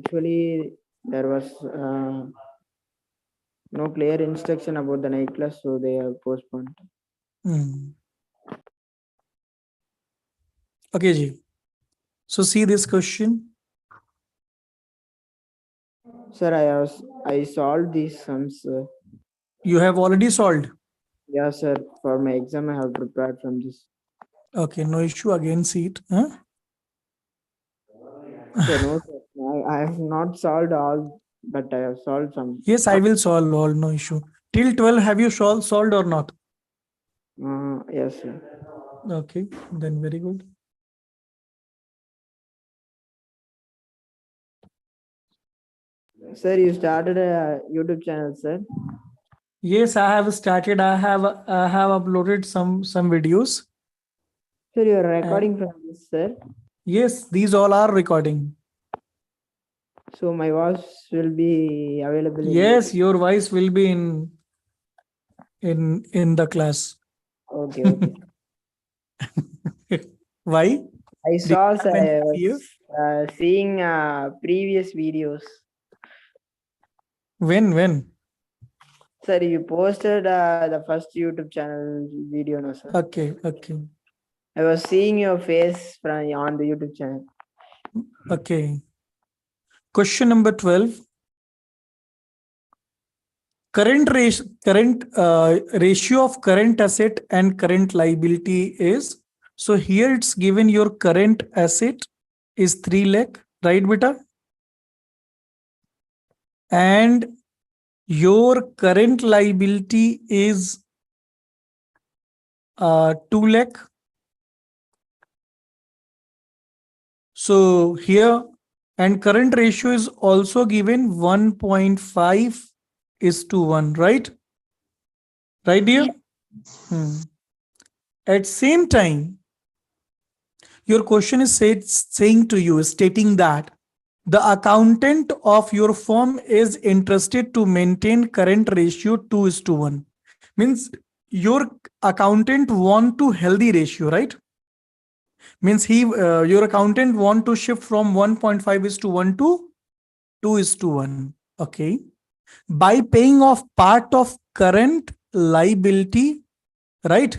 Actually, there was no clear instruction about the night class, so they have postponed. Okay, Ji. So see this question. Sir, I solved these sums. You have already solved. Yeah, sir. For my exam, I have prepared from this. Okay, no issue. Again, see it. Huh? Sir, no, sir. I have not solved all, but I have solved some. Yes, I will solve all. No issue. Till 12, have you solved or not? Yes, sir. Okay, then very good. Sir, you started a YouTube channel, sir. Yes, I have started. I have uploaded some videos. Sir, you are recording from this, sir. Yes, these all are recording. So my voice will be available. Yes, your voice will be in the class. Okay, okay. Why? I saw, Do you sir. have any I fear? was seeing previous videos. When? Sir, you posted the first YouTube channel video, no, sir. Okay. I was seeing your face on the YouTube channel. Okay. Question number 12. Current ratio of current asset and current liability is, so here it's given your current asset is 3 lakh, right, beta? And your current liability is 2 lakh. So here, and current ratio is also given 1.5:1, right? Right, dear? At same time, your question is saying to you, stating that the accountant of your firm is interested to maintain current ratio 2:1. Means your accountant want to healthy ratio, right? Means your accountant want to shift from 1.5:1 to 2:1. Okay. By paying off part of current liability, right?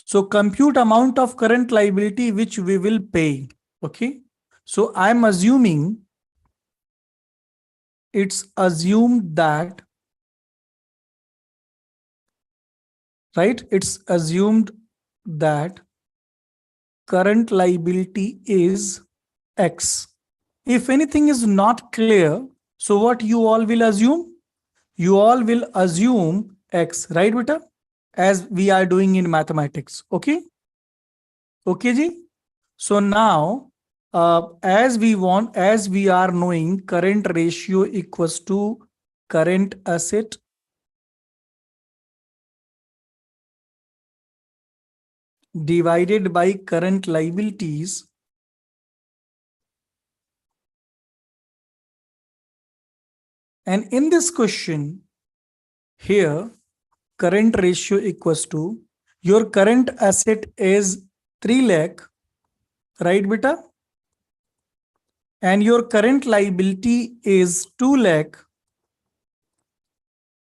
So compute amount of current liability which we will pay. Okay. So I'm assuming it's assumed that, right? It's assumed that current liability is X. If anything is not clear, so what you all will assume? You all will assume X, right, beta? As we are doing in mathematics. Okay. Okay, ji. So now, as we are knowing current ratio equals to current asset divided by current liabilities. And in this question, here, current ratio equals to, your current asset is 3 lakh, right, beta? And your current liability is 2 lakh.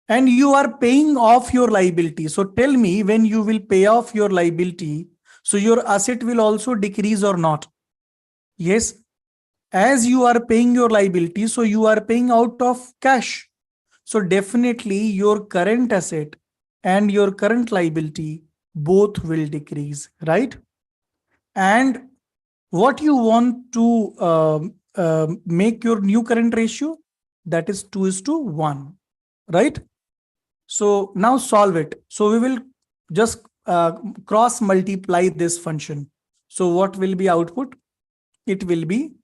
And you are paying off your liability. So tell me, when you will pay off your liability, so your asset will also decrease or not? Yes. As you are paying your liability, so you are paying out of cash. So definitely your current asset and your current liability both will decrease, right? And what you want to make your new current ratio, that is 2:1, right? So now solve it. So we will just cross multiply this function. So what will be output? It will be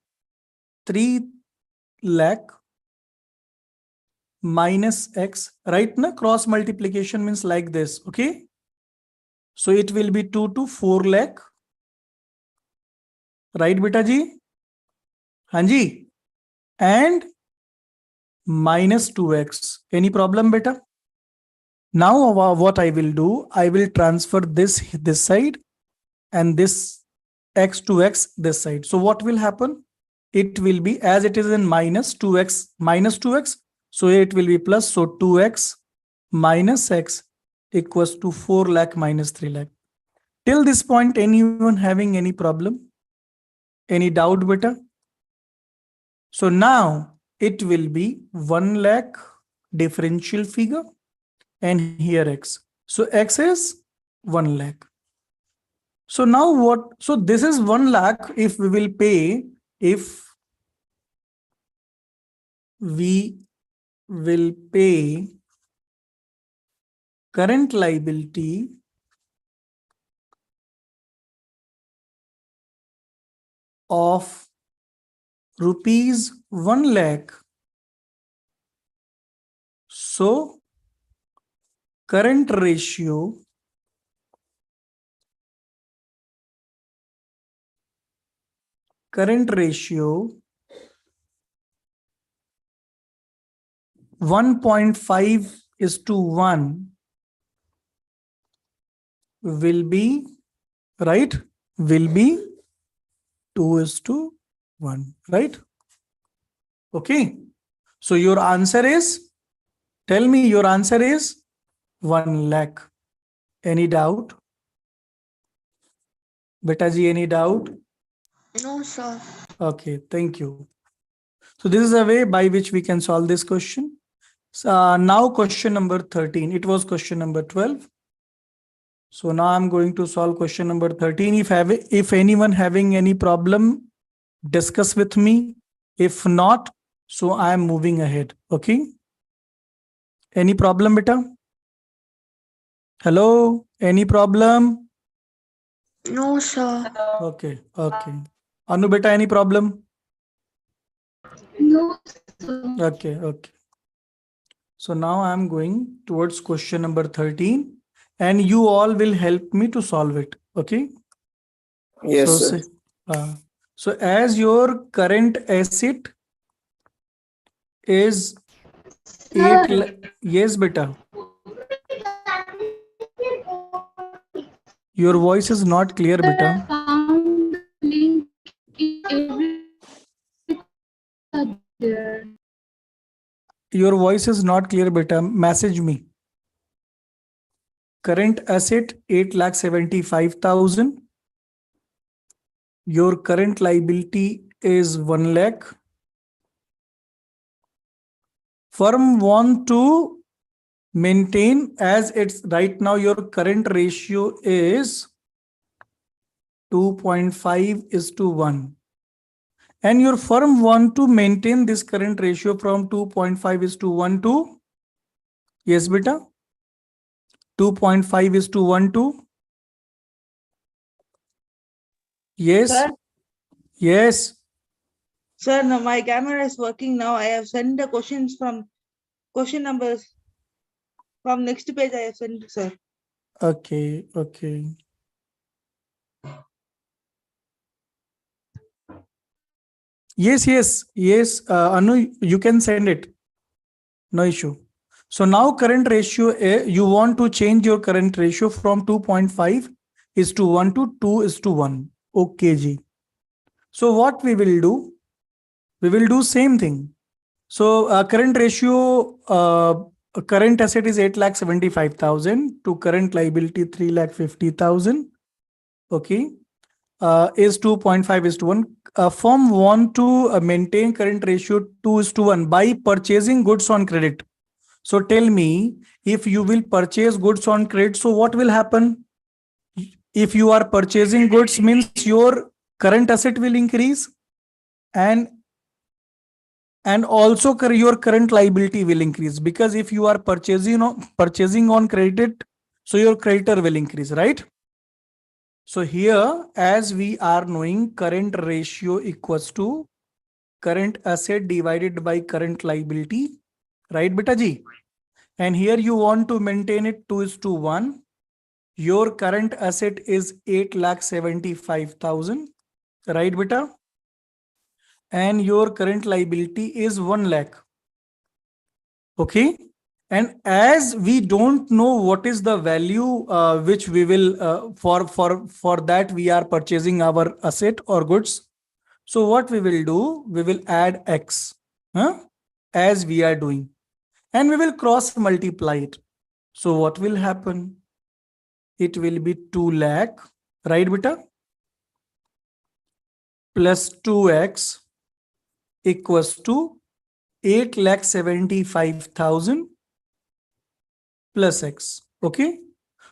3 lakh minus X, right? Na? Cross multiplication means like this. Okay. So it will be 2 to 4 lakh. Right, beta ji? Hanji. And minus 2x. Any problem, beta? Now what I will do, I will transfer this side and this x to x this side. So what will happen? it will be, as it is in minus 2x, so it will be plus. So 2x minus x equals to 4 lakh minus 3 lakh. Till this point, anyone having any problem? Any doubt, beta? So now it will be 1 lakh differential figure, and here x. So x is 1 lakh. So now what? So this is 1 lakh if we will pay, if we will pay current liability of rupees 1 lakh. So current ratio current ratio 1.5:1 will be, right, will be 2:1, right? Okay, so your answer is, tell me, your answer is 1 lakh. Any doubt? Beta ji, any doubt? No, sir. Okay, thank you. So this is a way by which we can solve this question. Now question number 13. It was question number 12. So now I'm going to solve question number 13. If anyone having any problem, discuss with me. If not, so I am moving ahead. Okay. Any problem, beta? Hello? Any problem? No, sir. Okay. Okay. Anu beta, any problem? No, sir. Okay. Okay. So now I'm going towards question number 13, and you all will help me to solve it. Okay. Yes, So, sir. so as your current asset is 8 lakh. Yes, beta. Your voice is not clear, beta. Found the link in every there. Your voice is not clear, beta. Message me. Current asset 8,75,000. Your current liability is 1 lakh. Firm want to maintain, as it's right now, your current ratio is 2.5:1. And your firm want to maintain this current ratio from 2.5:1 to, yes, beta, 2.5:1 to, yes, Sir, yes. sir, no, my camera is working now. I have sent the questions from question numbers from next page. I have sent, sir. Okay, okay. Yes, yes, yes. Anu, you can send it. No issue. So now current ratio, you want to change your current ratio from 2.5:1 to 2:1. Okay, ji. So what we will do? We will do same thing. So current ratio, current asset is 8,75,000 to current liability 3,50,000. Okay. Is 2.5:1. Firm want to maintain current ratio 2:1 by purchasing goods on credit. So tell me, if you will purchase goods on credit, so what will happen? If you are purchasing goods, means your current asset will increase, and also your current liability will increase, because if you are purchasing on credit, so your creditor will increase, right? So here, as we are knowing, current ratio equals to current asset divided by current liability, right, beta ji? And here you want to maintain it 2:1. Your current asset is 8,75,000, right, beta? And your current liability is 1 lakh. Okay. And as we don't know what is the value which we will for that we are purchasing our asset or goods. So what we will do, we will add X, as we are doing, and we will cross multiply it. So what will happen? It will be 2 lakh, right beta? Plus 2X equals to 8,75,000 plus X. Okay.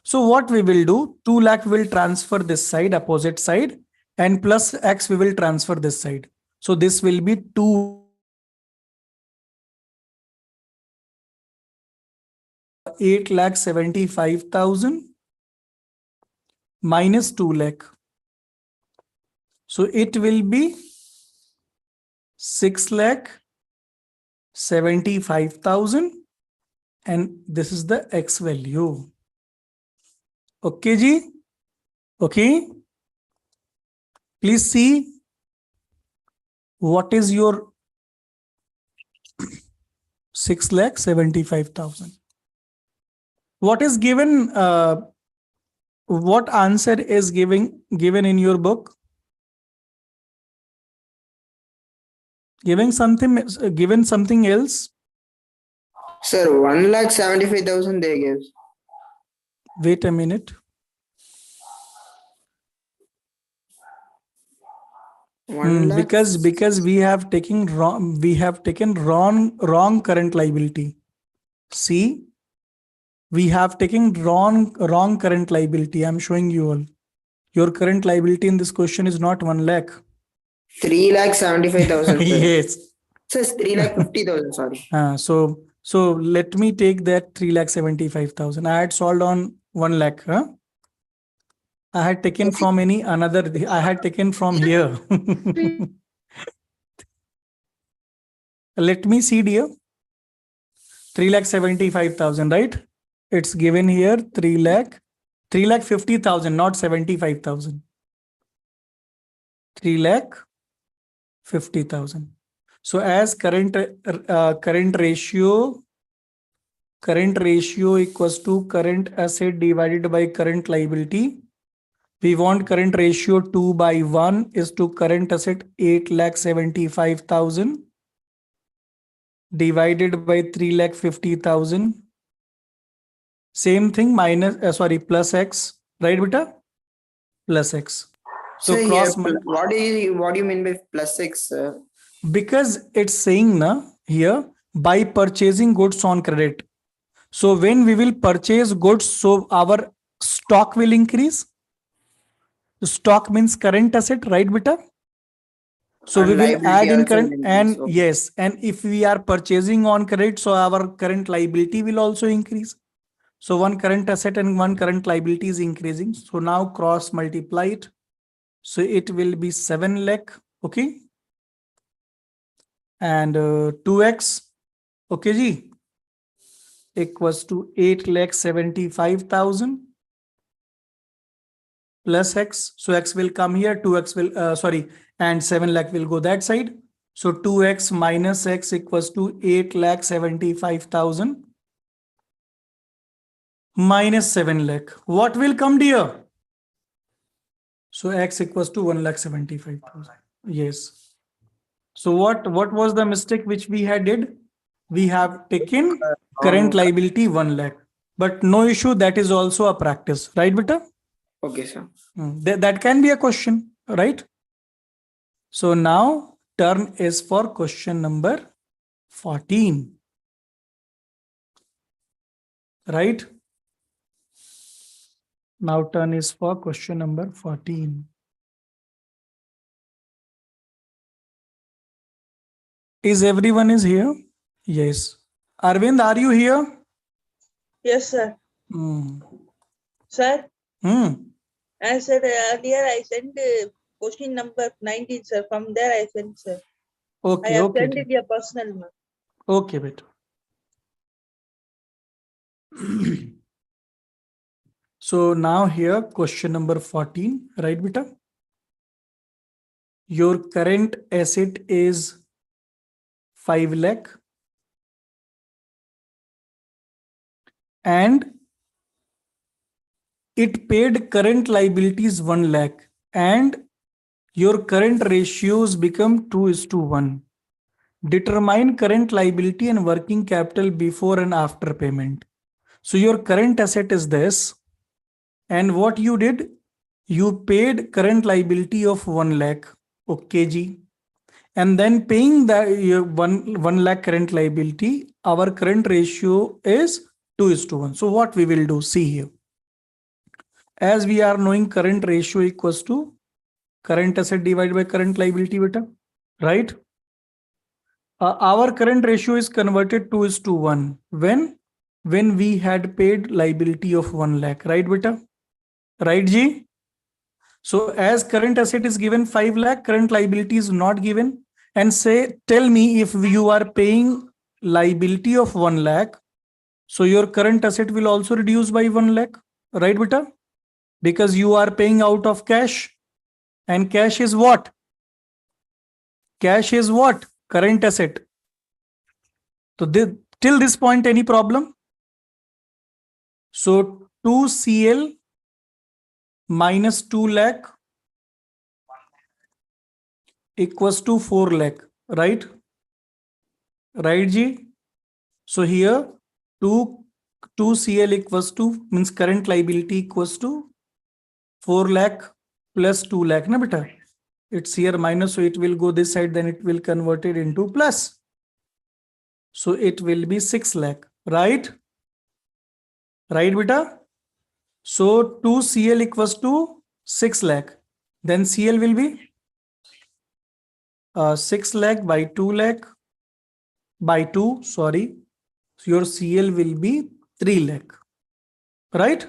So what we will do, 2 lakh will transfer this side, opposite side, and plus X we will transfer this side. So this will be 8,75,000 minus 2 lakh. So it will be 6,75,000, and this is the X value. Okay, ji? Okay. Please see what is your 6,75,000. What is given? What answer is given in your book? Given something else? Sir, 1,75,000 they gave. Wait a minute. 1 lakh. Because we have taken wrong current liability. See, we have taken wrong current liability. I'm showing you all. Your current liability in this question is not 1 lakh. 3,75,000. Yes. Sir, 3,50,000. Sorry. So let me take that 3,75,000. I had solved on 1 lakh. I had taken from another. I had taken from here. Let me see, dear. 3,75,000, right? It's given here 3,50,000, not 75,000. 3,50,000. So as current ratio equals to current asset divided by current liability. We want current ratio 2/1 is to current asset 8,75,000 divided by 3,50,000. Same thing minus plus X, right beta? Plus X. So Sir, cross what do you mean by plus 6, sir? Because it's saying here by purchasing goods on credit. So when we will purchase goods, so our stock will increase. Stock means current asset, right beta? So And we will add liability in also current, will and increase, okay. yes, and if we are purchasing on credit, so our current liability will also increase. So one current asset and one current liability is increasing. So now cross multiply it. So it will be 7 lakh. Okay. And 2x. Okay, ji. Equals to 8,75,000 plus X. So X will come here. 2x will, and 7 lakh will go that side. So 2x minus X equals to 8,75,000 minus 7 lakh. What will come, dear? So X equals to 1,75,000. Yes. So what was the mistake which we had did? We have taken current liability 1 lakh. But no issue. That is also a practice. Right, beta? Okay, sir. That can be a question. Right? So now turn is for question number 14. Right? Now turn is for question number 14. Is everyone is here? Yes. Arvind, are you here? Yes, sir. Hmm. Sir, Hmm. as said earlier, I sent question number 19, sir. From there, I sent, sir. I Okay, have okay. sent it a personal one. Okay, beta. So now here question number 14, right beta? Your current asset is 5 lakh and it paid current liabilities 1 lakh, and your current ratios become 2:1. Determine current liability and working capital before and after payment. So your current asset is this. And what you did, you paid current liability of 1 lakh. Okay, G. And then paying the 1 lakh current liability, our current ratio is 2:1. So what we will do, see here. As we are knowing current ratio equals to current asset divided by current liability, beta, right? Our current ratio is converted 2:1 when we had paid liability of 1 lakh, right, beta? Right, G? So as current asset is given 5 lakh, current liability is not given. And say, tell me if you are paying liability of 1 lakh, so your current asset will also reduce by 1 lakh, right, beta? Because you are paying out of cash. And cash is what? Cash is what? Current asset. So till this point, any problem? So 2CL minus 2 lakh equals to 4 lakh, right? Right, G? So here 2CL equals to, means current liability equals to 4 lakh plus 2 lakh, na beta? It's here minus, so it will go this side, then it will convert it into plus. So it will be 6 lakh, right? Right, beta? So 2CL equals to 6 lakh. Then CL will be 6 lakh by 2 lakh by 2, sorry. So your CL will be 3 lakh, right?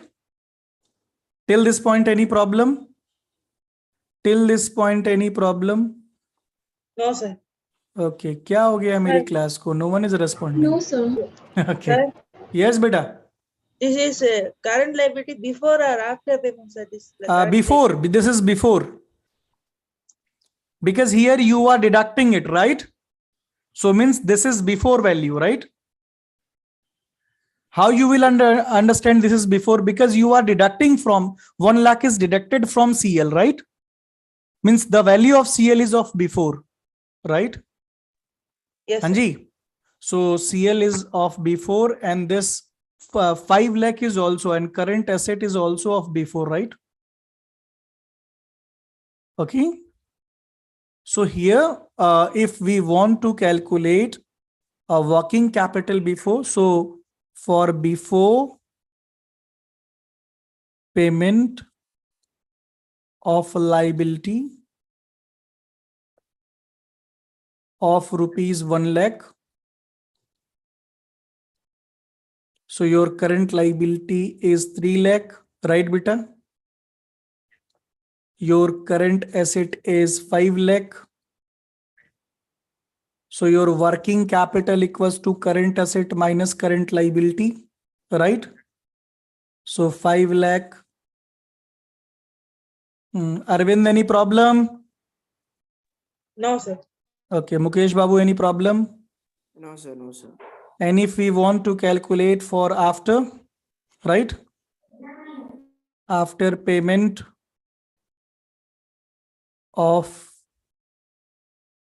Till this point, any problem? Till this point, any problem? No, sir. Okay, क्या हो गया मेरी Sir. Class को? No one is responding. No, sir. Okay. Sir, Yes, beta. this is current liability before or after payment, sir? This is the current Before. liability. This is before. Because here you are deducting it, right? So means this is before value, right? How you will understand this is before? Because you are deducting from 1 lakh is deducted from CL, right? Means the value of CL is of before, right? Yes, sir. Anji. So CL is of before, and this 5 lakh is also, and current asset is also of before, right? Okay. So here, if we want to calculate a working capital before, so for before payment of liability of rupees 1 lakh, so your current liability is 3 lakh, right, beta? Your current asset is 5 lakh. So your working capital equals to current asset minus current liability, right? So 5 lakh. Arvind, any problem? No, sir. Okay, Mukesh Babu, any problem? No, sir. No, sir. And if we want to calculate for after, right? After payment of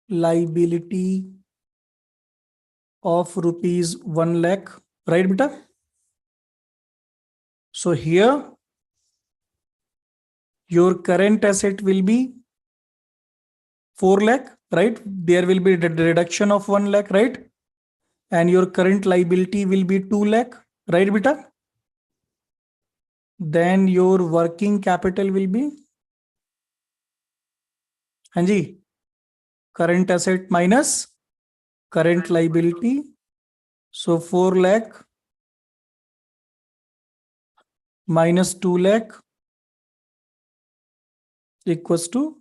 liability of rupees 1 lakh, right, beta? So here your current asset will be 4 lakh, right? There will be the reduction of 1 lakh, right? And your current liability will be 2 lakh, right, beta? Then your working capital will be, Hanji, current asset minus current liability. So 4 lakh minus 2 lakh equals to,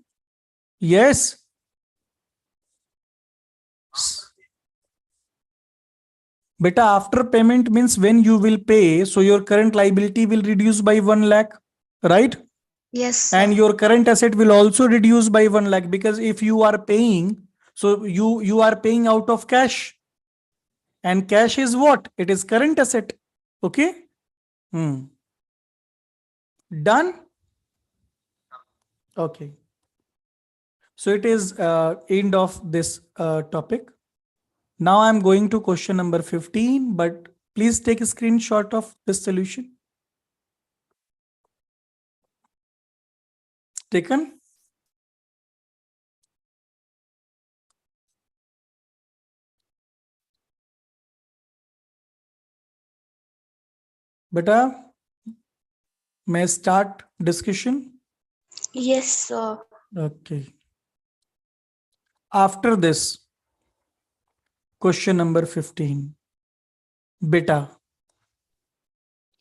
yes. Beta, after payment means when you will pay, so your current liability will reduce by 1 lakh, right? Yes, sir. And your current asset will also reduce by 1 lakh, because if you are paying, so you are paying out of cash, and cash is what? It is current asset. Okay. Done. Okay. So it is end of this topic. Now I'm going to question number 15, but please take a screenshot of this solution. Taken? Beta, may I start discussion? Yes, sir. Okay. After this, question number 15. Beta.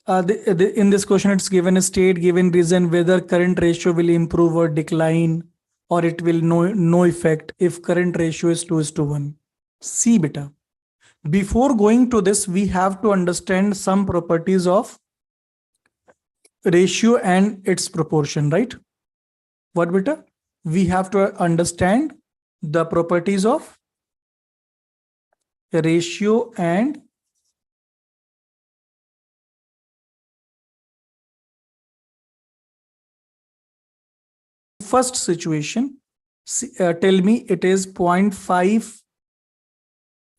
In this question, it's given a state, given reason whether current ratio will improve or decline, or it will no effect if current ratio is 2:1. See, beta. Before going to this, we have to understand some properties of ratio and its proportion, right? What, beta? We have to understand the properties of ratio and first situation. Tell me it is 0.5,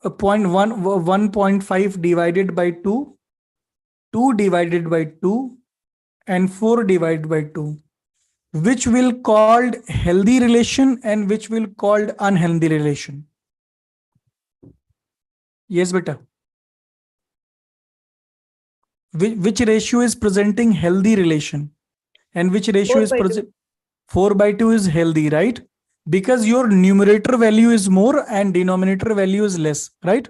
1.5 divided by 2, 2 divided by 2, and 4 divided by 2. Which will called healthy relation and which will called unhealthy relation? Yes, beta. Which ratio is presenting healthy relation and which ratio is present? 4/2 is healthy, right? Because your numerator value is more and denominator value is less, right?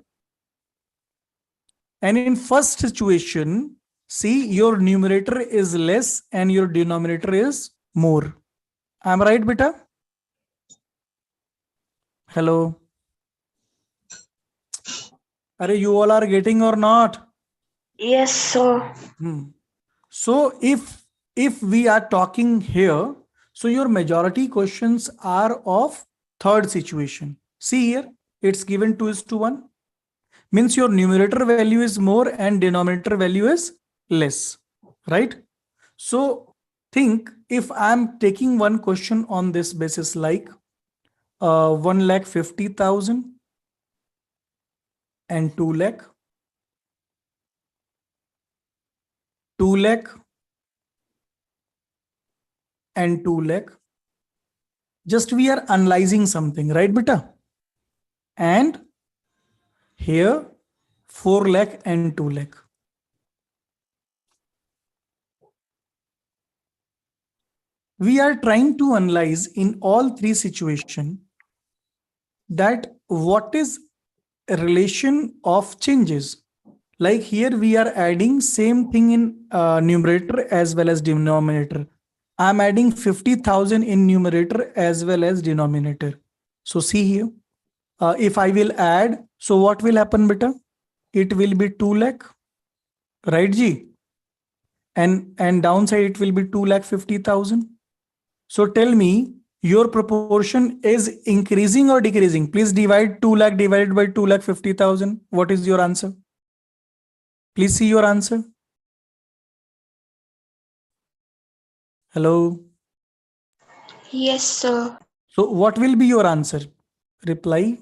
And in first situation, see, your numerator is less and your denominator is more. Am I right, beta? Hello. Are you all are getting or not? Yes, sir. So if we are talking here, so your majority questions are of third situation. See here, it's given 2:1. Means your numerator value is more and denominator value is less, right? So think if I'm taking one question on this basis like 1,50,000 and 2 lakh, 2 lakh and 2 lakh. Just we are analyzing something, right, beta? And here 4 lakh and 2 lakh. We are trying to analyze in all three situations that what is a relation of changes. Like here we are adding same thing in numerator as well as denominator. I'm adding 50,000 in numerator as well as denominator. So see here, if I will add, so what will happen, beta? It will be 2 lakh, right, G? And downside it will be 2,50,000. So tell me, your proportion is increasing or decreasing? Please divide 2 lakh divided by 2,50,000. What is your answer? Please see your answer. Hello. Yes, sir. So what will be your answer? Reply.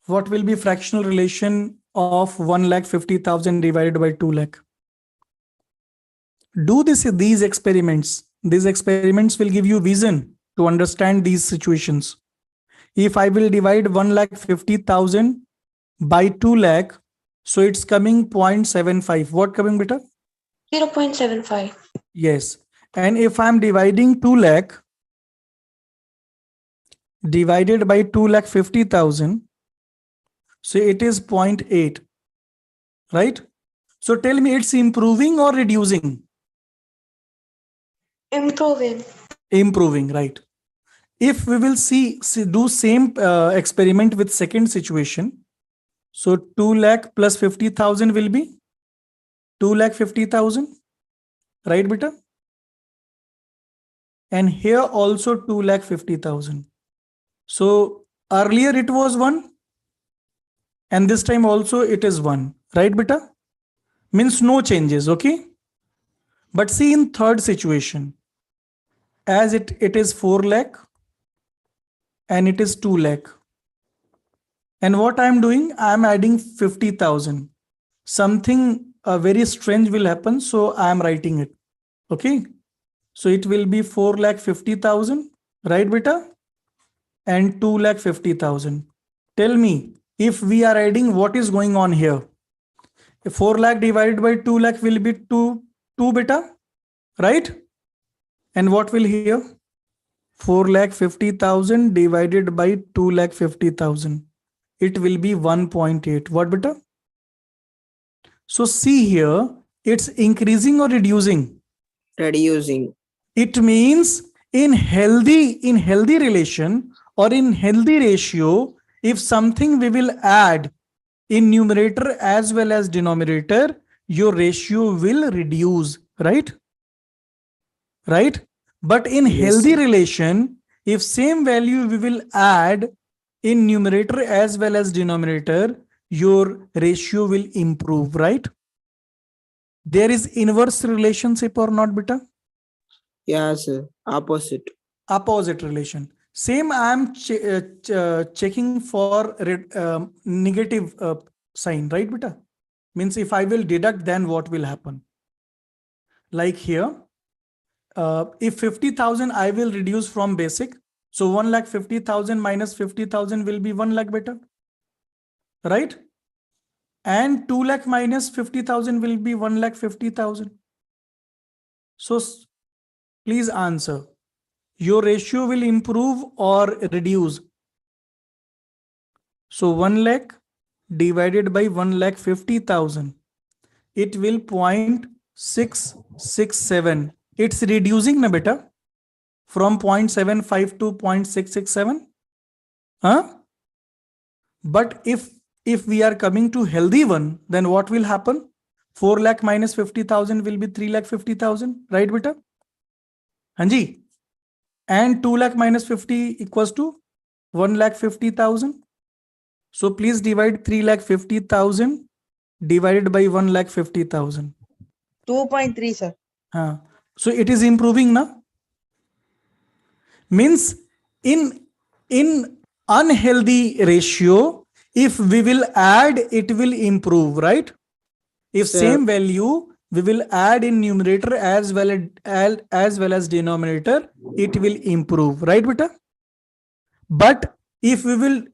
What will be fractional relation of 1,50,000 divided by 2 lakh? Do these experiments. These experiments will give you vision to understand these situations. If I will divide 1,50,000 by 2 lakh, so it's coming 0.75. What coming, beta? 0.75. Yes. And if I'm dividing 2 lakh divided by 2,50,000, so it is 0.8, right? So tell me, it's improving or reducing? Improving. Improving, right? If we will do same experiment with second situation, so 2 lakh plus 50,000 will be 2,50,000, right, beta? And here also 2,50,000. So earlier it was 1 and this time also it is 1, right, beta? Means no changes, okay? But see in third situation, as it is 4 lakh and it is 2 lakh. And what I'm doing, I'm adding 50,000. Something very strange will happen, so I'm writing it. Okay. So it will be 4,50,000, right, beta? And 2,50,000. Tell me, if we are adding, what is going on here? 4 lakh divided by 2 lakh will be 2 beta, right? And what will here? 4,50,000 divided by 2,50,000. It will be 1.8. What beta? So see here, it's increasing or reducing? Reducing. It means in healthy relation or in healthy ratio, if something we will add in numerator as well as denominator, your ratio will reduce, right? Right? But in Yes, healthy sir. relation, if same value we will add in numerator as well as denominator, your ratio will improve, right? There is inverse relationship or not, beta? Yeah, sir. Opposite. Opposite relation. Same I am checking for negative sign, right, beta? Means if I will deduct, then what will happen? Like here, if 50,000 I will reduce from basic, so 1,50,000 minus 50,000 will be 1 lakh beta, right? And 2 lakh minus 50,000 will be 1,50,000. So please answer. Your ratio will improve or reduce? So 1 lakh divided by 1,50,000, it will 0.667. It's reducing na beta from 0.75 to 0.667. Huh? But if we are coming to healthy one, then what will happen? 4 lakh minus 50,000 will be 3,50,000, right beta? Hanji. And 2 lakh minus 50 equals to 1,50,000. So please divide 3,50,000 divided by 1,50,000. 2.3, sir. So it is improving now. Means in unhealthy ratio, if we will add, it will improve, right? If Sir. same value we will add in numerator as well as denominator, it will improve, right, beta? But if we will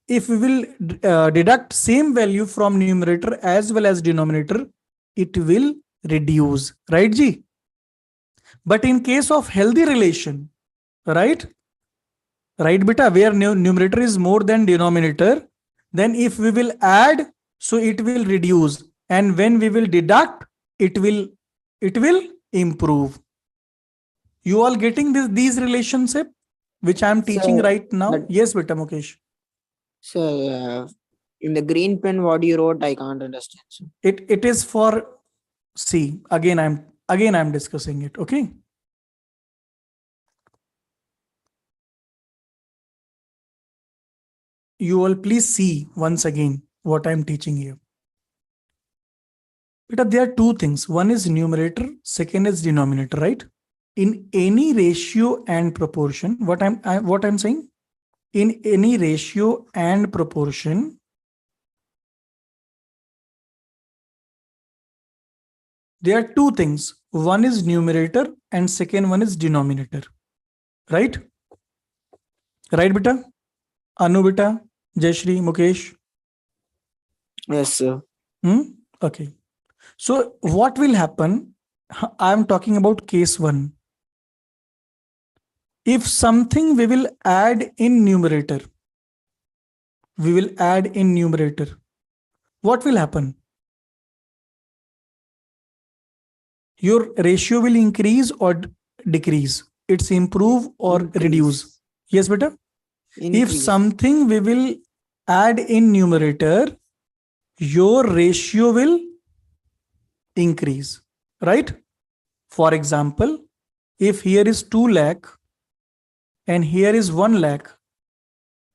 deduct same value from numerator as well as denominator, it will reduce, right, ji? But in case of healthy relation, right beta, where numerator is more than denominator, then if we will add, so it will reduce, and when we will deduct, it will improve. You all getting these relationship which I am teaching Sir, right now? but- Yes beta Mukesh. Sir, in the green pen, what you wrote, I can't understand. Sir. It is for C. Again I'm discussing it. Okay. You all please see once again what I'm teaching here. But there are two things. One is numerator, second is denominator, right? In any ratio and proportion, what I'm saying, in any ratio and proportion, there are two things. One is numerator and second one is denominator, right? Right, beta? Anu, beta, Jayashri, Mukesh. Yes, sir. Okay. So what will happen? I'm talking about case one. If something we will add in numerator, what will happen? Your ratio will increase or decrease. It's improve or reduce. Yes, beta? If Increase. something we will add in numerator, your ratio will increase, right? For example, if here is 2 lakh and here is 1 lakh,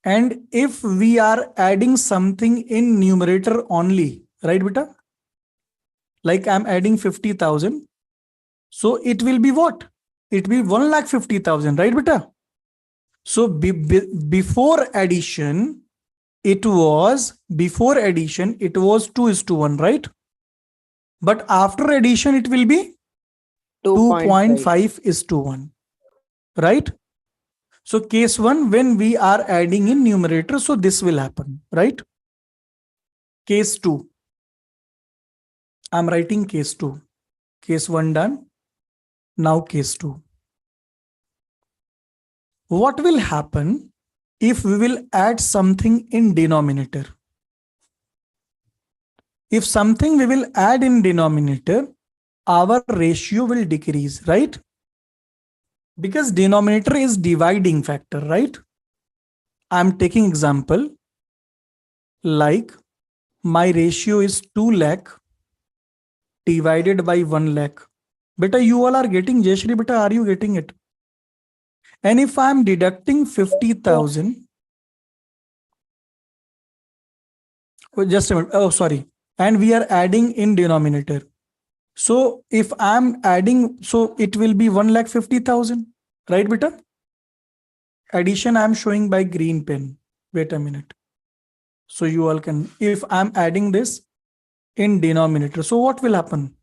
and if we are adding something in numerator only, right beta? Like I'm adding 50,000. So it will be what? It will be 1,50,000, right, beta? So before addition, it was 2:1, right? But after addition, it will be 2.5. 2.5:1, right? So case 1, when we are adding in numerator, so this will happen, right? Case 2, I'm writing case 2. Case 1 done. Now case 2. What will happen if we will add something in denominator? If something we will add in denominator, our ratio will decrease, right? Because denominator is dividing factor, right? I'm taking example like my ratio is 2 lakh divided by 1 lakh. Beta, you all are getting, Jayashri, beta, are you getting it? And if I'm deducting 50,000, just a minute, oh, sorry. And we are adding in denominator. So if I'm adding, so it will be 1,50,000, right, beta? Addition I'm showing by green pen. Wait a minute. So you all can, if I'm adding this in denominator, so what will happen?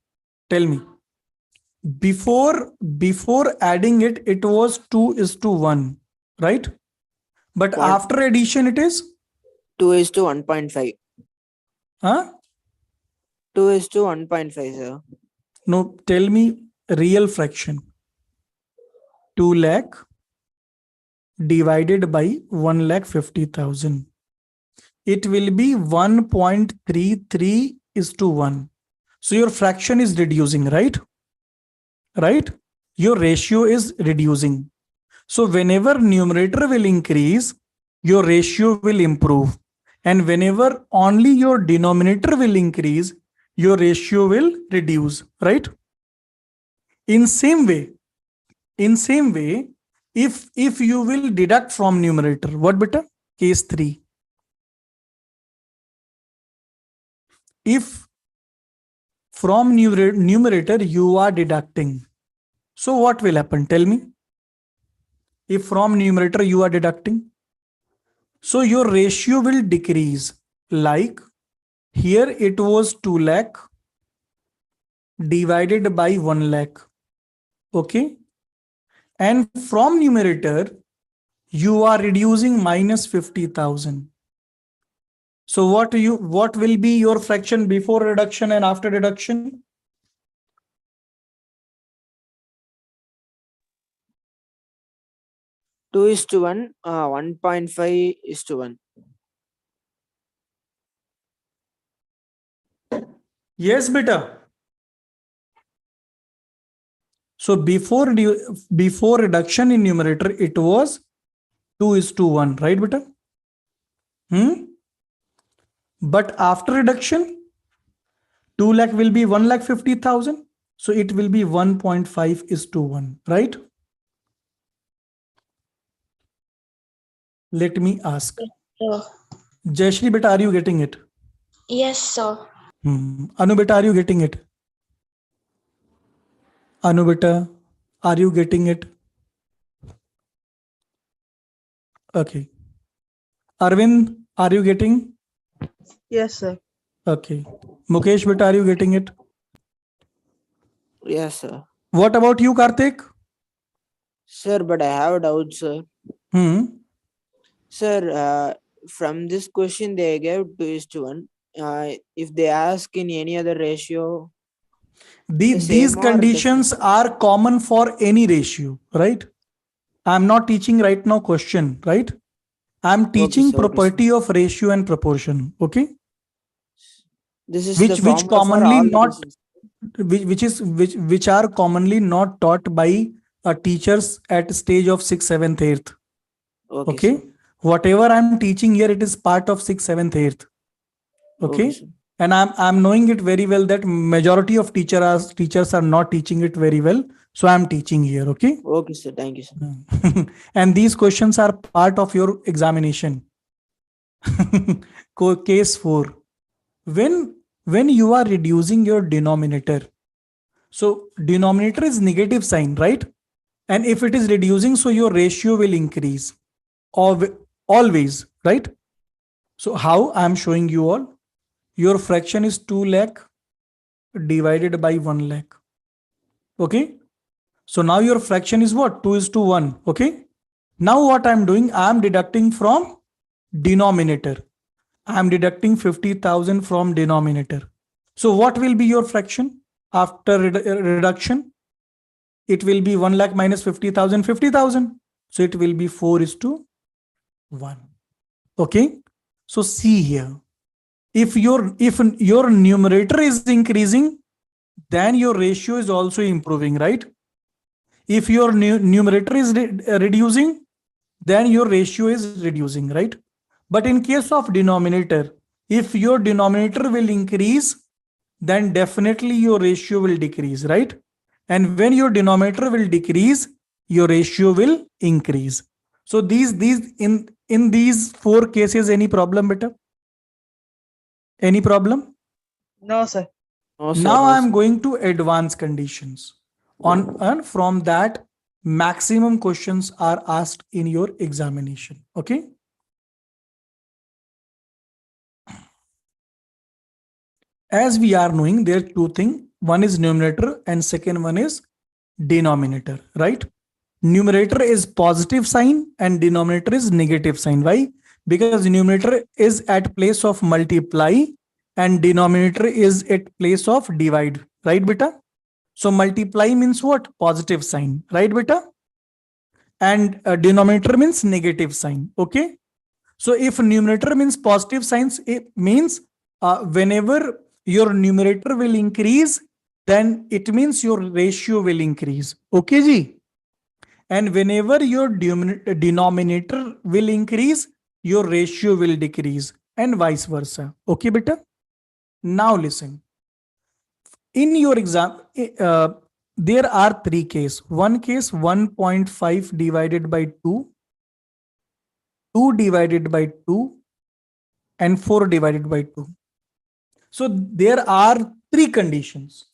Tell me. Before adding it, it was 2:1, right? But One. after addition, it is 2:1.5. huh? 2:1.5, sir. No, tell me real fraction. 2 lakh divided by 1,50,000. It will be 1.33:1. So your fraction is reducing, right? Right? Your ratio is reducing. So whenever numerator will increase, your ratio will improve. And whenever only your denominator will increase, your ratio will reduce, right? In same way, if you will deduct from numerator, what beta? Case 3. If from numerator you are deducting, so what will happen? Tell me. If from numerator you are deducting, so your ratio will decrease. Like here it was 2 lakh divided by 1 lakh. Okay. And from numerator, you are reducing -50,000. So what will be your fraction before reduction and after reduction? Two is to 1, 1.5:1. Yes, beta. So before reduction in numerator, it was 2:1, right, beta? But after reduction, 2 lakh will be 1,50,000. So it will be 1.5:1, right? Let me ask. Sir. Jayashri, beta, are you getting it? Yes, sir. Anu, beta, are you getting it? Anu, beta, are you getting it? Okay. Arvind, are you getting? Yes, sir. Okay. Mukesh, beta, are you getting it? Yes, sir. What about you, Karthik? Sir, but I have a doubt, sir. Sir, from this question they gave 2:1. If they ask in any other ratio, These same or conditions are common for any ratio, right? I'm not teaching right now question, right? I'm teaching sir, okay, property of ratio and proportion. Okay. this is the Which formula for commonly all the not questions. which are commonly not taught by teachers at stage of 6th, 7th, 8th. Okay, Okay. sir. Whatever I'm teaching here, it is part of 6th, 7th, 8th. Okay. sir. And I'm knowing it very well that majority of teachers are not teaching it very well. So I'm teaching here. Okay. Okay, sir. Thank you, sir. And these questions are part of your examination. Case 4. When you are reducing your denominator, so denominator is negative sign, right? And if it is reducing, so your ratio will increase always, right? So how I'm showing you all, your fraction is 2 lakh divided by 1 lakh. Okay. So now your fraction is what? 2 is to 1. Okay. Now what I'm doing, I'm deducting from denominator. I'm deducting 50,000 from denominator. So what will be your fraction after reduction? It will be 1 lakh minus 50,000, 50,000. So it will be 4 is to 1. Okay. So see here, if your numerator is increasing, then your ratio is also improving, right? If your numerator is reducing, then your ratio is reducing, right? But in case of denominator, if your denominator will increase, then definitely your ratio will decrease, right? And when your denominator will decrease, your ratio will increase. So these in these 4 cases, any problem, beta? Any problem? No, sir. No, sir. Now No, I am sir. going to advanced conditions. And from that, maximum questions are asked in your examination. Okay. As we are knowing, there are two things. One is numerator and second one is denominator, right? Numerator is positive sign and denominator is negative sign. Why? Because numerator is at place of multiply and denominator is at place of divide, right, beta? So multiply means what? Positive sign, right, beta? And denominator means negative sign. Okay. So if numerator means positive signs, it means whenever your numerator will increase, then it means your ratio will increase. Okay, ji. And whenever your denominator will increase, your ratio will decrease, and vice versa. Okay, beta. Now listen. In your exam, there are 3 cases. One case 1.5 divided by 2, 2 divided by 2, and 4 divided by 2. So there are 3 conditions.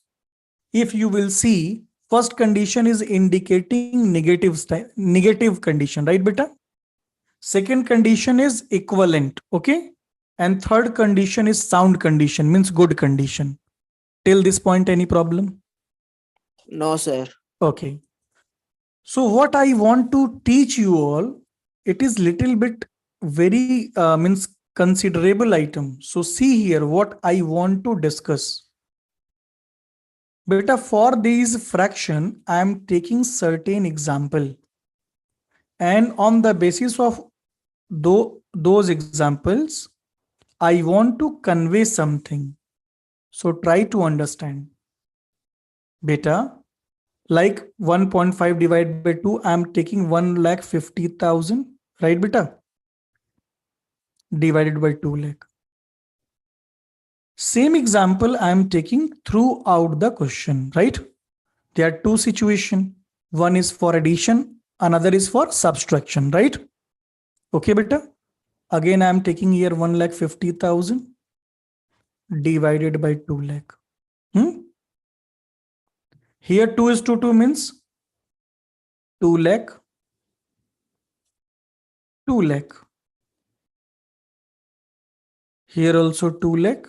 If you will see, first condition is indicating negative condition, right, beta? Second condition is equivalent, okay? And third condition is sound condition, means good condition. Till this point, any problem? No, sir. Okay. So what I want to teach you all, it is little bit very means considerable item. So see here what I want to discuss. Beta, for these fraction, I am taking certain example. And on the basis of those examples, I want to convey something. So try to understand. Beta, like 1.5 divided by 2, I am taking 1,50,000, right, beta? Divided by 2 lakh. Same example I am taking throughout the question, right? There are 2 situations. One is for addition, another is for subtraction, right? Okay, beta. Again, I am taking here 1,50,000 divided by 2 lakh. Here 2 is to 2 means 2 lakh, 2 lakh. Here also 2 lakh,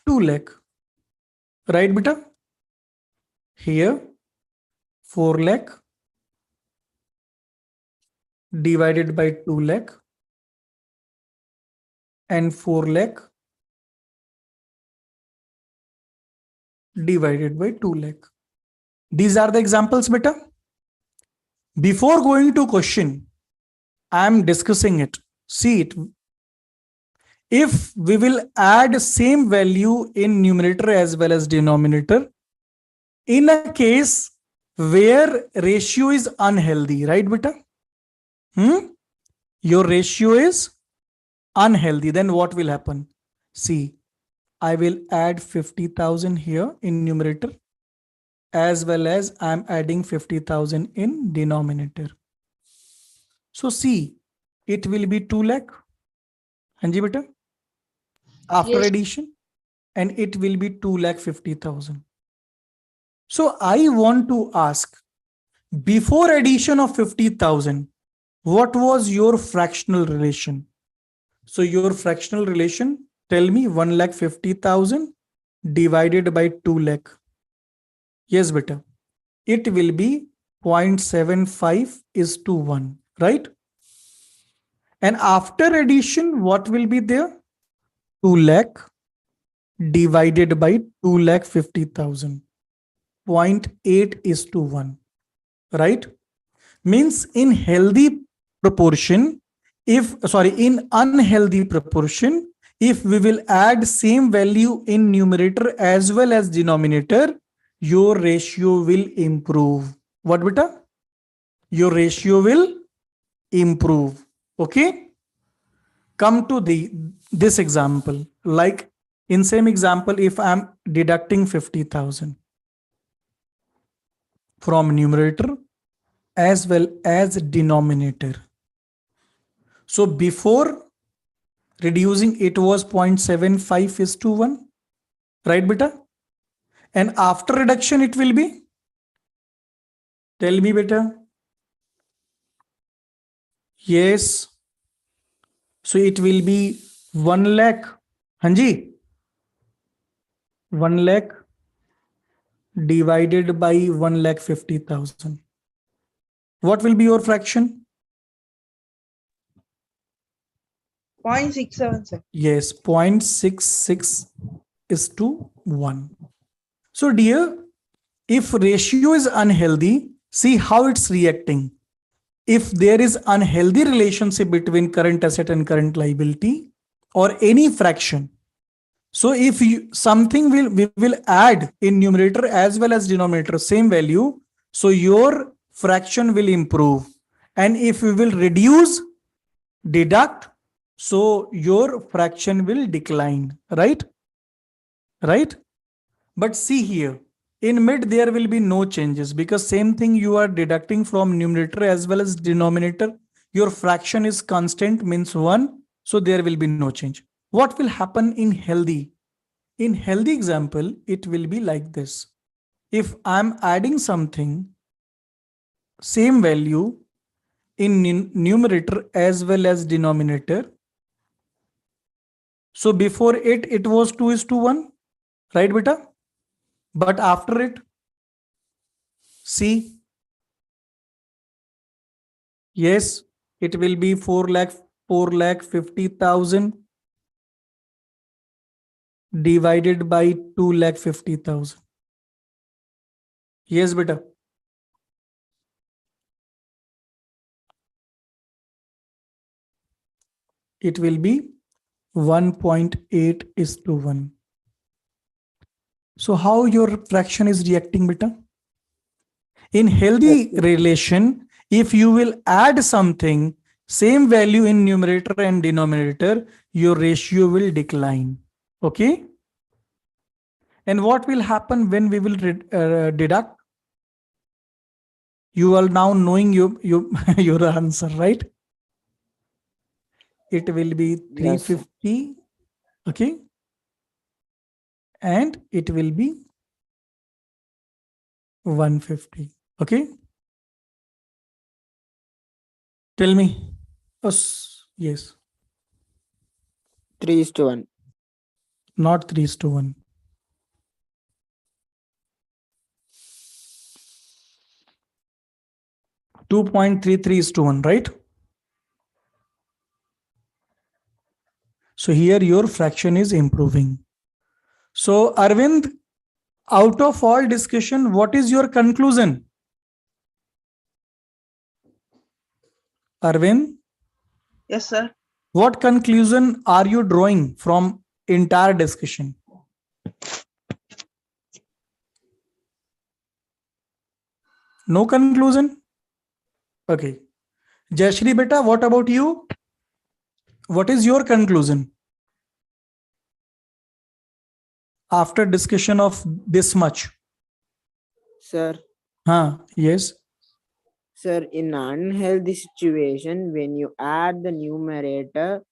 2 lakh. Right, beta? Here 4 lakh divided by 2 lakh and 4 lakh divided by 2 lakh. These are the examples, beta. Before going to question, I am discussing it. See it. If we will add same value in numerator as well as denominator, in a case where ratio is unhealthy, right, beta? Your ratio is unhealthy, then what will happen? See, I will add 50,000 here in numerator as well as I'm adding 50,000 in denominator. So see, it will be 2 lakh. Hanji beta? After Yes. addition, and it will be 2,50,000. So I want to ask, Before addition of 50,000, what was your fractional relation? So your fractional relation, tell me 1,50,000 divided by 2 lakh. Yes, beta. It will be 0.75 is to 1, right? And after addition, what will be there? 2 lakh divided by 2,50,000. 0.8 is to 1, right? Means in healthy proportion, in unhealthy proportion, if we will add same value in numerator as well as denominator, your ratio will improve. What beta? Your ratio will improve. Okay. Come to this example. Like in same example, if I'm deducting 50,000 from numerator as well as denominator. So before reducing, it was 0.75 is to 1, right beta? And after reduction, it will be, tell me beta. Yes. So it will be 1 lakh. Hanji. 1 lakh divided by 1,50,000. What will be your fraction? 0.67, sir. Yes, 0.66 is to 1. So dear, if ratio is unhealthy, see how it's reacting. If there is unhealthy relationship between current asset and current liability or any fraction, so if something we will add in numerator as well as denominator same value, so your fraction will improve. And if we will reduce, deduct, so your fraction will decline, right? Right? But see here, in mid there will be no changes because same thing you are deducting from numerator as well as denominator. Your fraction is constant, means 1. So there will be no change. What will happen in healthy? In healthy example, it will be like this. If I'm adding something, same value in numerator as well as denominator. So before it was 2 is to 1, right beta? But after it, see, yes, it will be 4,50,000 divided by 2,50,000. Yes, beta. It will be 1.8 is to 1. So how your fraction is reacting, beta? In healthy relation, if you will add something, same value in numerator and denominator, your ratio will decline. Okay. And what will happen when we will deduct? You are now knowing your answer, right? It will be 350. Okay. And it will be 150. Okay. Tell me. Oh, yes. 3 is to 1. Not 3 is to 1. 2.33 is to 1, right? So here your fraction is improving. So Arvind, out of all discussion, what is your conclusion? Arvind? Yes, sir. What conclusion are you drawing from entire discussion? No conclusion? Okay. Jayashri beta, what about you? What is your conclusion? After discussion of this much? Sir, Yes. sir, in unhealthy situation, when you add the numerator,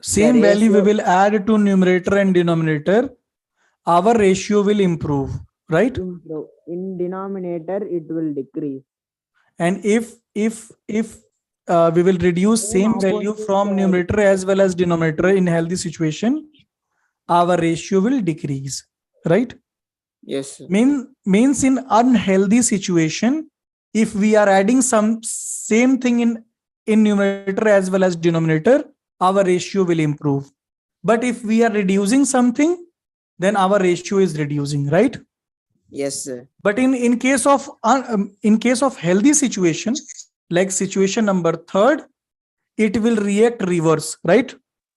Same value we ratio- will add to numerator and denominator, our ratio will improve, right? in denominator it will decrease. And if we will reduce same value from numerator as well as denominator in healthy situation, our ratio will decrease, right? Yes, sir. Means in unhealthy situation, if we are adding some same thing in numerator as well as denominator, our ratio will improve. But if we are reducing something, then our ratio is reducing, right? Yes, sir. But in case of healthy situation, like situation number third, it will react reverse, right?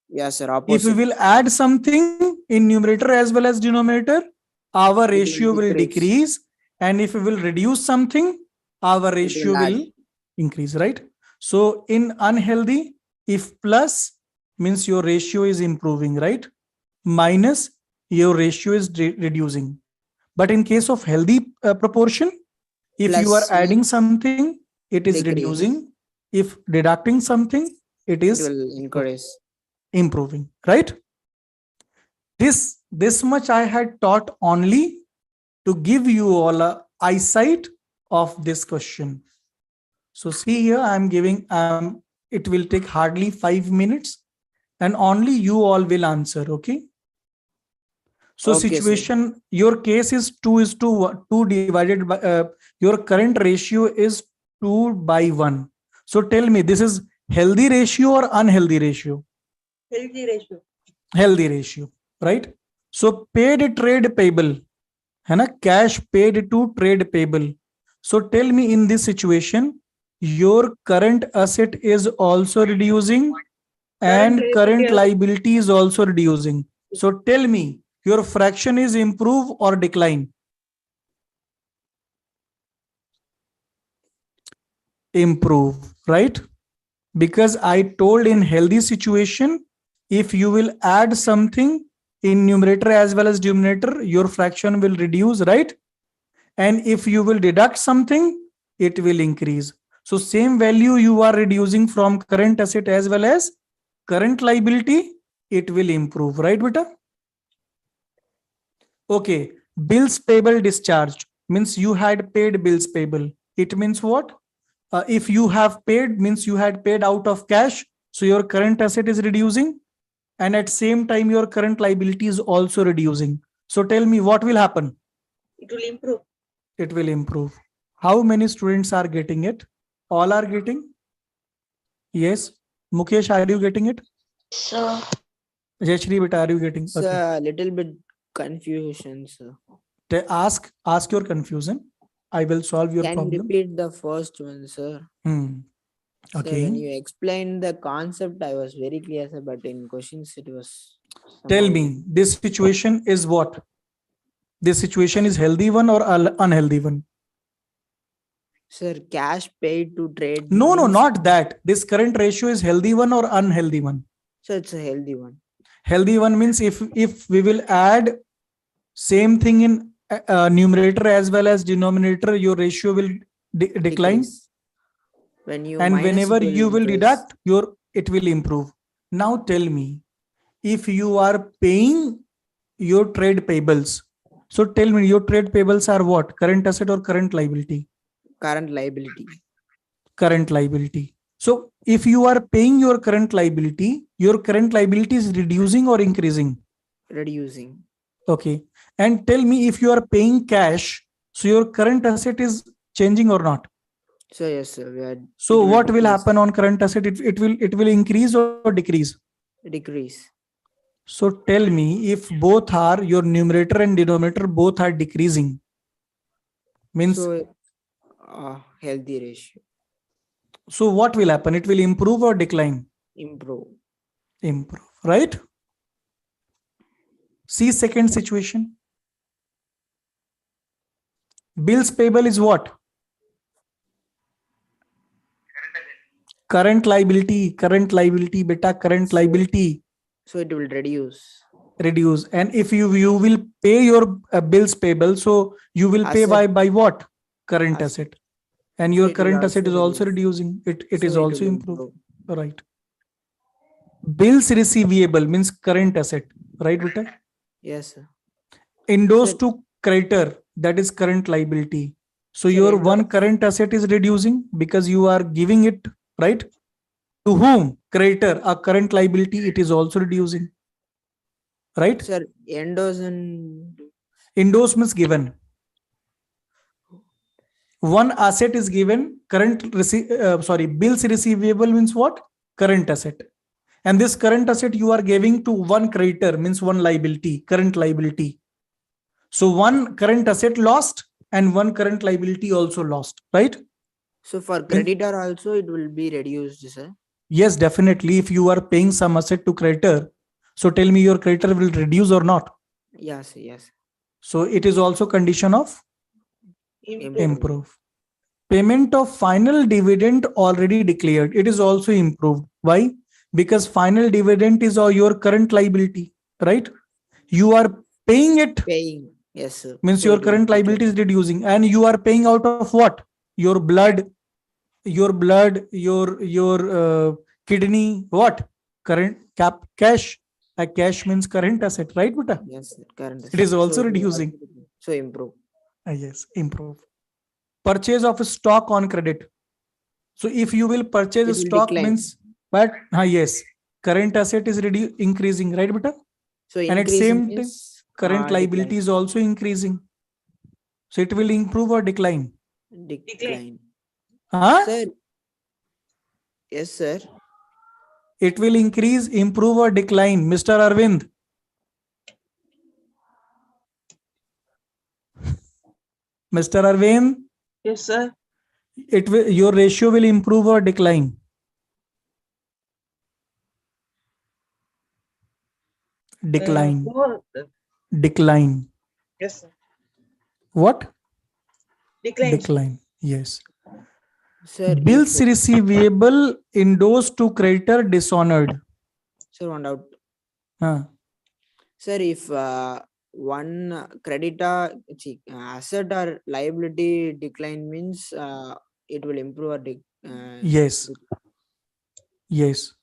Yes, sir. If we Opposite. will add something in numerator as well as denominator, our It will ratio will decrease. And if we will reduce something, our ratio will add. will increase, right? So in unhealthy, if plus means your ratio is improving, right? Minus, your ratio is reducing. But in case of healthy proportion, if you are Plus adding means something, it is decrease. reducing. If deducting something, it It is will increase. improving, right? This much I had taught only to give you all a eyesight of this question. So see here, I'm giving it will take hardly 5 minutes, and only you all will answer. Okay. So Okay, sir. situation, your case is 2 divided by your current ratio is 2/1. So tell me, this is healthy ratio or unhealthy ratio? Healthy ratio. Healthy ratio, right? So paid trade payable, है ना, cash paid to trade payable. So tell me, in this situation, your current asset is also reducing and current liability is also reducing. So tell me, your fraction is improve or decline? Improve, right? Because I told in healthy situation, if you will add something in numerator as well as denominator, your fraction will reduce, right? And if you will deduct something, it will increase. So same value you are reducing from current asset as well as current liability, it will improve, right, beta? Okay, bills payable discharged means you had paid bills payable. It means what? If you have paid, means you had paid out of cash, so your current asset is reducing, and at same time your current liability is also reducing. So tell me, what will happen? It will improve. It will improve. How many students are getting it? All are getting? Yes. Mukesh, are you getting it? So Jayashri, beta, are you getting? It's a little bit confusion, sir. Ask your confusion. I will solve your Can you problem. repeat the first one, sir? Sir, Okay. when you explained the concept, I was very clear, sir, but in questions it was Tell somehow- me, this situation is what? This situation is healthy one or unhealthy one? Sir, cash paid to trade No, means not that. This current ratio is healthy one or unhealthy one? so it's a healthy one. Healthy one means if we will add same thing in numerator as well as denominator, your ratio will decline. Decrease. When you And minus, whenever it will you will increase. deduct, it will improve. Now tell me, if you are paying your trade payables, so tell me, your trade payables are what? Current asset or current liability? Current liability. Current liability. So if you are paying your current liability is reducing or increasing? Reducing. Okay. And tell me, if you are paying cash, so your current asset is changing or not? So yes, sir. So what will decrease. happen on current asset? It will increase or decrease? Decrease. So tell me, if both are, your numerator and denominator both are decreasing, means So healthy ratio. so what will happen? It will improve or decline? Improve. Improve, right? See second situation. Bills payable is what? Current liability, beta, current liability. So it will reduce. Reduce. And if you will pay your bills payable, so you will pay Asset. by what? Current asset. And So your it will current asset is also reduce. reducing. It So is it also will improved. improve. Right. Bills receivable means current asset, right, beta? Yes, sir. Endorsed Sir, to creditor that is current liability. So Sir, your end one of- current asset is reducing because you are giving it, right? To whom? Creditor. A current liability, it is also reducing, right? Sir, endos and Endorsements given. One asset is given, bills receivable means what? Current asset. And this current asset you are giving to one creditor means one liability, current liability. So one current asset lost and one current liability also lost, right? so for creditor also it will be reduced, sir. Yes, definitely. If you are paying some asset to creditor, so tell me your creditor will reduce or not? Yes, yes. So it is also condition of improve. Payment of final dividend already declared. It is also improved. Why? Because final dividend is all your current liability, right? You are paying it, Paying. Yes, sir. means So your it will current liability is reducing, and you are paying out of what? Your blood, your kidney, what? Current cash. A cash means current asset, right, Buta? yes, sir. Current It is asset. also So it will reducing. so improve. Yes, improve. Purchase of stock on credit. So if you will purchase It will stock decline. means, but yes, current asset is increasing, right, Buta? So And at increase same time, means current liability decline. is also increasing. So it will improve or decline. Decline. Huh? Sir, yes, sir. It will increase, improve or decline. Mr. Arvind. Mr. Arvind, Yes, sir. it will, your ratio will improve or decline. Decline. More. Decline. Yes, sir. What? Decline. Decline. Yes. Sir, Bills receivable endorsed to creditor dishonored. sir, one doubt. Huh. Sir, if one creditor asset or liability decline means it will improve or Yes. Yes.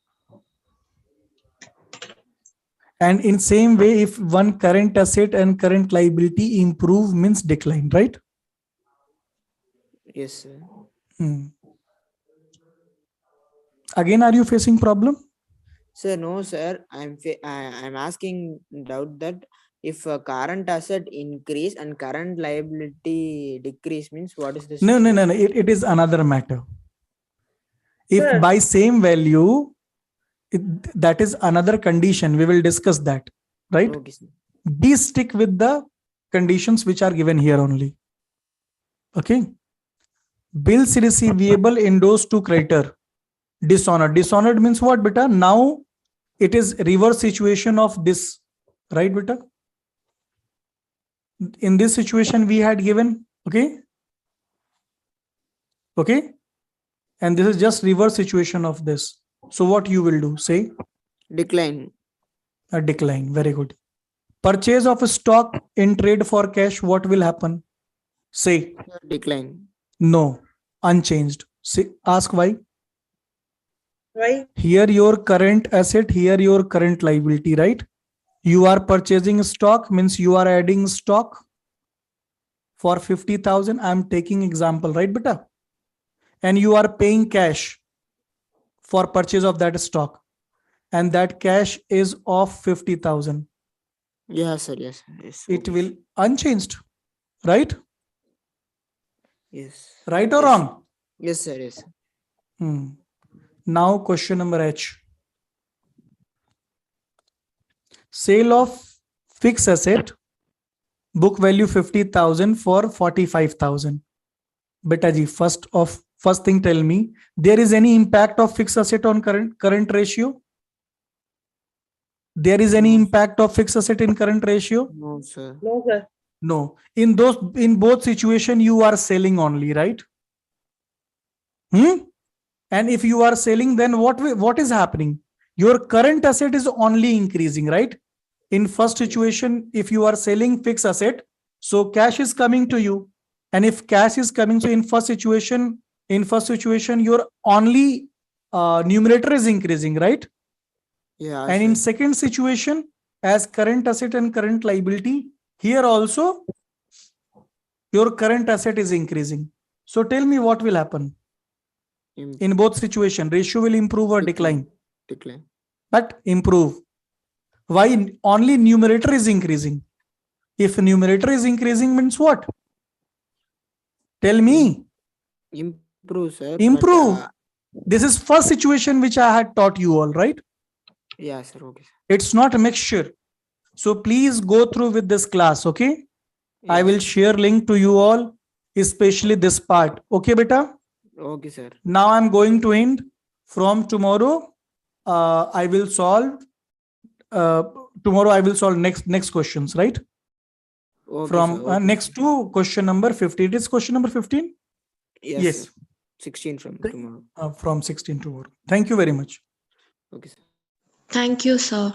And in same way, if one current asset and current liability improve means decline, right? yes, sir. Again, are you facing problem? Sir, no, sir. I'm asking doubt that if current asset increase and current liability decrease means what is the No. situation? It is another matter. If Sir. by same value, that is another condition. We will discuss that, right? Okay, sir. Be stick with the conditions which are given here only. Okay. Bills receivable endorsed to creditor. Dishonored. Dishonored means what, beta? Now it is reverse situation of this, right, beta? In this situation we had given, okay, and this is just reverse situation of this. So what you will do? Say Decline. a decline. Very good. Purchase of stock in trade for cash, what will happen? Say Decline. no, unchanged. Say, ask why. Why? Here your current asset, here your current liability, right? You are purchasing stock means you are adding stock for 50,000. I'm taking example, right, beta? And you are paying cash for purchase of that stock, and that cash is of 50,000. Yes, sir. Yes, sir. Yes. It Okay, will sir. unchanged, right? Yes. Right or Yes. wrong? Yes, sir. Yes. Now question number H. Sale of fixed asset, book value 50,000 for 45,000. Beta ji, first thing tell me, there is any impact of fixed asset on current ratio? There is any No. impact of fixed asset in current ratio? No, sir. No, sir. No. In both situation you are selling only, right? And if you are selling, then what is happening? Your current asset is only increasing, right? In first situation, if you are selling fixed asset, so cash is coming to you. And if cash is coming, so in first situation, your only numerator is increasing, right? Yeah, And in sir. second situation, as current asset and current liability, here also your current asset is increasing. So tell me what will happen Im- in both situation. Ratio will improve or decline? Decline. But improve. Why only numerator is increasing? If numerator is increasing means what? Tell me. Improve, sir. Improve. But, This is first situation which I had taught you all, right? yeah, sir. Okay, sir. It's not a mixture. So please go through with this class, okay? I Yes, will sir. share link to you all, especially this part. Okay, beta? Okay, sir. Now I'm going to end. From tomorrow, I will solve. Tomorrow I will solve next questions, right? Okay, From sir. Okay, next sir. to question number 15. It is question number 15? Yes, Yes. sir. 16 from tomorrow. From 16 tomorrow. Thank you very much. Okay, sir. Thank you, sir.